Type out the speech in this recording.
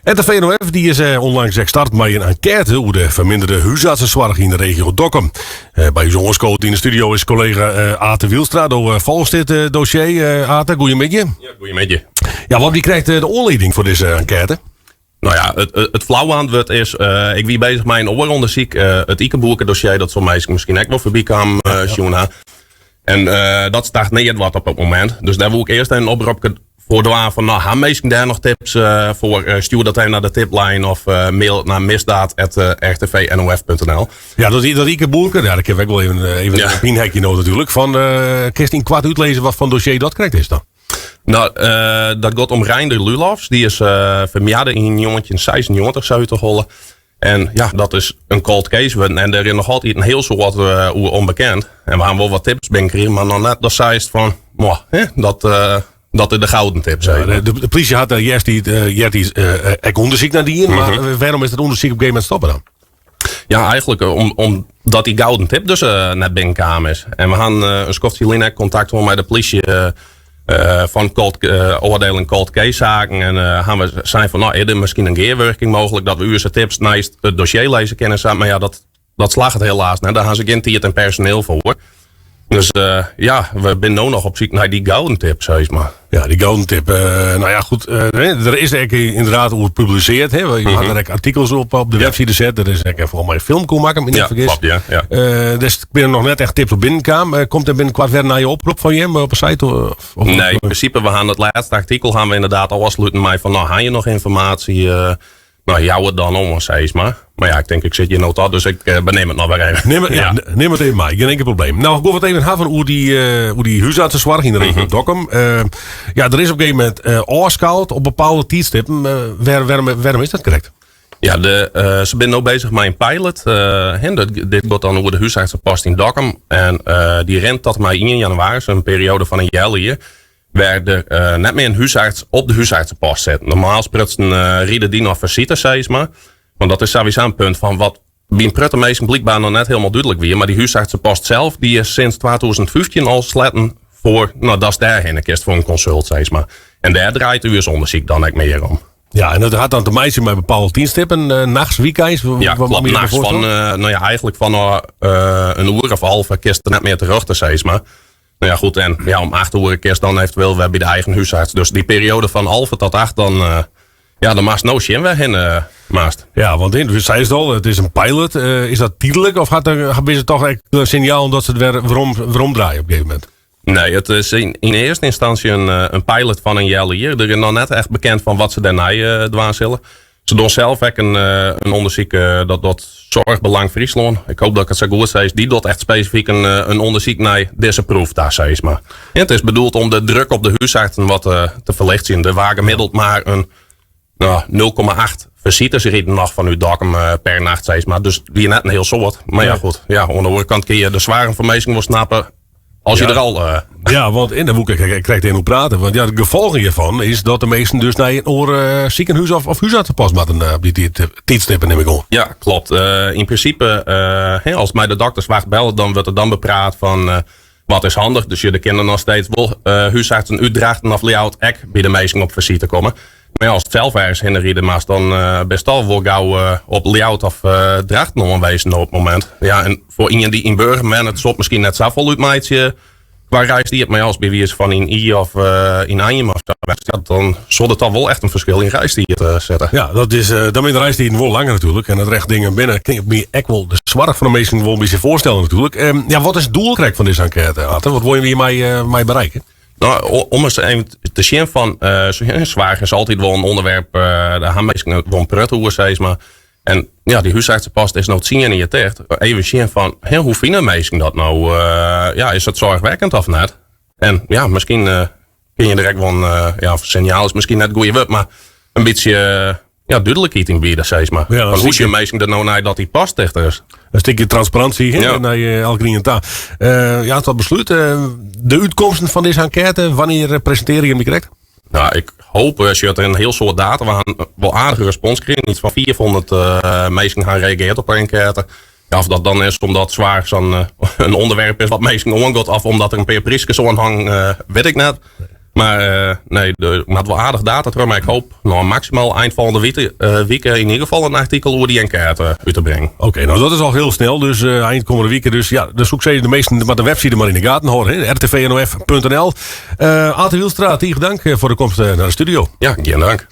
En de VNOF die is onlangs gestart met een enquête over de verminderde huisartsenzorg in de regio Dokkum. Bij uw jongenscoach in de studio is collega Ate Wielstra. Volgens dit dossier, Ate, goeiemiddag. Ja, goeiemiddag. Ja, wat krijgt de oorleding voor deze enquête? Nou ja, het flauwe antwoord is, ik wie bezig met een ooronderzoek, het Ikeboerke dossier, dat zo'n meisje misschien ook wel voorbij kwam, Sjoena. En dat stagneert wat op het moment. Dus daar wil ik eerst een oproep voor doen van, nou, gaan mensen daar nog tips voor? Stuur dat even naar de tiplijn of mail naar misdaad@rtvnof.nl. Ja, dat Ikeboerke, ja, dat heb ik wel even een pinhekje nodig natuurlijk. Van, kun je in kwart uitlezen wat van dossier dat krijgt is dan? Nou, dat gaat om Reinder Lulofs. Die is vermeerde in een jongetje in 96 zou je te hollen. En ja, dat is een cold case. En er is nog altijd een heel soort onbekend. En we hebben wel wat tips binnen, maar nog net dat zei het van, dat is de gouden tip. Ja, de politie had eerst onderzoek naar die in, maar waarom is dat onderzoek op een gegeven moment stoppen dan? Ja, eigenlijk omdat die gouden tip dus net binnenkwam is. En we gaan een schofje contact met de politie van oordelen cold case zaken. En gaan we zijn van, nou, is er misschien een gearwerking mogelijk dat we uw tips naast het dossier lezen kennen. Maar ja, dat slaagt het helaas. Daar gaan ze geen tijd en personeel voor. Dus ja, we zijn nu nog op zoek naar die gouden tip, zeg maar. Ja, die gouden tip. Nou ja, goed. Er is inderdaad over gepubliceerd. Hè. Je had er artikels op de website gezet. Er is volgens mij een film kon maken, me niet vergis. Klopt, ja. Dus ik ben er nog net echt tips op binnenkam. Komt er binnenkort weer naar je oproep van je op een site? Of nee, in principe, we gaan het laatste artikel gaan we inderdaad afsluiten met van, nou, ga je nog informatie? Nou, jou het dan om, zeg maar. Maar ja, ik denk, ik zit hier nota, dus ik beneem het nog weer even. Neem het even mee, geen enkel probleem. Nou, ik wil het even hebben hoe die huisartsenzorg in de regio Dokkum. Ja, er is op een gegeven moment oorscout op bepaalde tijdstippen. Waarom is dat correct? Ja, ze zijn nu bezig met een pilot. Dit gaat dan over de huisartsenpost in Dokkum. En die rent tot maar 1 januari, een periode van een jaar hier. Waar er net meer een huisarts op de huisartsenpost zit. Normaal sprutsen rieden die nog visite, zeg maar. Want dat is sowieso een punt van wat bij een pruttenmeester blijkbaar nog net helemaal duidelijk weer. Maar die huisartsenpost zelf, die is sinds 2015 al sletten voor, nou, dat is daarheen een kist voor een consult, zeg maar. En daar draait u onderzoek dan ook meer om. Ja, en dat gaat dan te meisje met bepaalde dienstippen, nachts, weekends? Ja, klopt, nachts van, nou ja, eigenlijk van een uur of half kist er net meer terug te, zeg maar. Nou ja, goed, en ja, om 8 uur kerst dan eventueel weer bij de eigen huisarts. Dus die periode van half tot 8 dan, ja, dan maast no shit weg in maast. Ja, want in, zei het al, het is een pilot. Is dat tijdelijk of is het toch echt een signaal dat ze het weer waarom draaien op een gegeven moment? Nee, het is in eerste instantie een pilot van een jaar hier. Er is nog net echt bekend van wat ze daarna doen zullen. Ze doen zelf ook een onderzoek dat Zorgbelang Friesland. Ik hoop dat ik het zo goed zeg. Die doet echt specifiek een onderzoek naar disapproved daar, zeg maar. Ja, het is bedoeld om de druk op de huisartsen wat te verlichten. Er waren gemiddeld maar een 0,8 visites rieden nog van uw Dokkum per nacht, zeg maar. Dus die net een heel soort. Maar ja, goed. Ja, aan de andere kant kun je de zware vermezing wel snappen. Als je er al... Ja, want in de boek krijgt hij hoe praten. Want ja, de gevolgen hiervan is dat de meesten dus naar een ziekenhuis of huisartsenpost moeten op die tijdstippen, neem ik aan. Ja, klopt. In principe, als mij de dokters wacht bellen, dan wordt er dan bepraat van wat is handig. Dus je de kinderen nog steeds wel huisartsen uitdrachten of layout ek bij de meesten op visite komen. Maar ja, als het zelf ergens hinderrieden maakt, dan best al wel gauw op layout of drachten om aanwezen op het moment. Ja, en voor iemand die in Burger bent, het soort misschien net zo vol uitmaatje qua reis die het, maar als bij wie is van in I of in Anjem of zo, dan zal het dan wel echt een verschil in reis die je te zetten. Ja, dat is, dan ben de reis die wel langer natuurlijk. En het recht dingen binnen, kun je echt wel de zwaar van de meesten wel een beetje voorstellen natuurlijk. Ja, wat is het doel van deze enquête, Atte? Wat wil je hiermee bereiken? Nou, om eens even te zien van, zwaar is altijd wel een onderwerp, daar gaan mensen wel een prut over, zeg maar. En ja, die huisartsenpost is nou 10 jaar in je tijd. Even zien van, hoe vinden mensen dat nou? Ja, is het zorgwekkend of net? En ja, misschien kun je direct wel een signaal is misschien net goeie woord, maar een beetje duidelijkheid in bieden, zeg maar. Ja, hoe je mensen er nou naar dat die past dichter is? Een stukje transparantie naar je elke ding en taal. Ja, tot besluit. De uitkomsten van deze enquête, wanneer presenteer je hem direct? Nou, ik hoop als je het een heel soort data, we gaan wel aardige respons krijgen. Iets van 400 mensen gaan reageren op een enquête. Ja, of dat dan is omdat zwaar zo'n een onderwerp is wat mensen ongot af omdat er een paar priskes aan hangt, weet ik net. Maar nee, met wel aardig data, maar ik hoop nou, maximaal eind volgende week in ieder geval een artikel over die enquête uit te brengen. Oké, nou dat is al heel snel, dus eind komende weken. Dus ja, de zoekzijde de meesten met de website maar in de gaten houden. rtvnof.nl. Ate Wielstra, tegen dank voor de komst naar de studio. Ja, geen dank.